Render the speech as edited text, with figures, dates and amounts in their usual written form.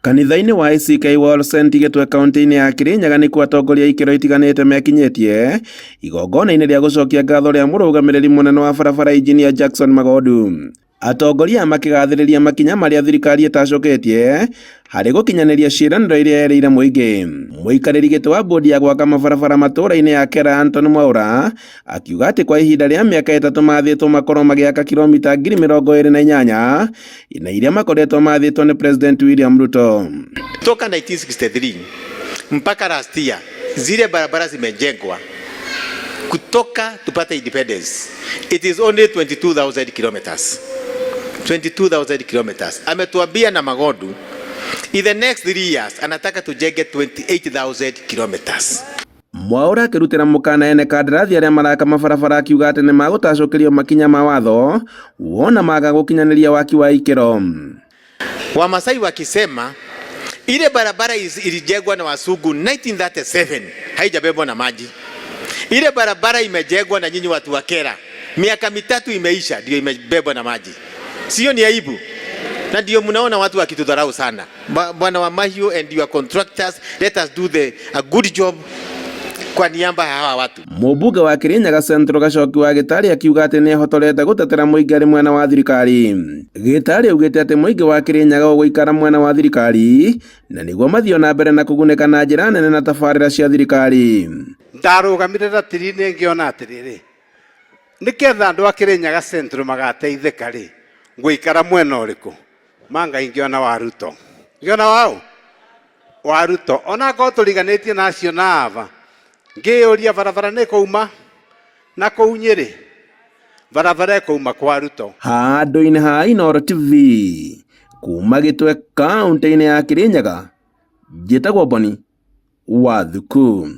Kanitha-inĩ wa ACK World Center Gitwe kaunti-inĩ ya Kirinyaga nĩ kuo atongoria ikĩro itiganĩte mekinyĩtie igongona-inĩ rĩa gũcokia ngatho rĩa mũrũgamĩrĩri mũnene wa barabara Engineer Jackson Magondu. Atongoria makĩgathĩrĩria makinya marĩa thirikari ĩtacũkĩtie harĩ gũkinyanĩria ciĩranĩro iria yerĩire mũingĩ. Mũikarĩri gĩtĩ wa bodi ya gwaka mabarabara matũũra-inĩ ya Kera Anton Mwaura akiuga atĩ kwa ihinda rĩa mĩaka 3 mathĩtwo makorwo magĩaka kilomita 28,000 na iria makoretwo mathĩtwo nĩ President William Ruto. Toka 1963 mpaka last year zile barabara zimejengwa kutoka tupate independence, it is only 22,000 kilometers. 22,000 kilometers. Ametuambia na Magondu in the next 3 years anataka tujenge 28,000 kilometers. Mwaura akĩrutĩra mũkana ene kandarathi arĩa maraka mabarabara akiuga atĩ nĩ magũtacũkĩrio makinya ma watho wona maga gũkinyanĩria waki wa ikĩro. Wamasai wakisema ile barabara ilijengwa na Wasugu 1937 haijabebwa na maji. Ile barabara imejengwa na nyinyi watu wa Kera, miaka 3 imeisha ndio imebebwa na maji. Sio ni aibu? Na ndio mnaona watu wakitudharau sana. Bwana wa Mahio and your contractors, let us do a good job kwa niaba ya hawa watu. Mũmbunge wa Kirinyaga Central Gacoki wa Gĩtari akiuga atĩ nĩ ahotorete gũtetera mũingĩ arĩ mwena wa thirikari. Gĩtari augĩte atĩ mũingĩ wa Kirinyaga ũgũikara mwena wa thirikari na nĩguo mathio na mbere na kũgunĩka na njĩra nene na tabarĩra cia thirikari. Ndarũgamire ratiri-inĩ ngĩona atĩrĩrĩ, nĩketha andũ a Kirinyaga Central magateithĩka rĩ, ngũikara mwena ũrĩkũ? Manga ingĩona wa Ruto. Ngĩona wao wa Ruto ona ko tũriganĩtie nacio na ava. Ngĩũria barabara nĩ kũuma na kũu Nyĩrĩ barabara kũuma kwa Ruto. Handũ-inĩ ha Inooro TV kuma Gĩtwe kaunti-inĩ ya Kirinyaga, njĩtagwo Boni Wathuku.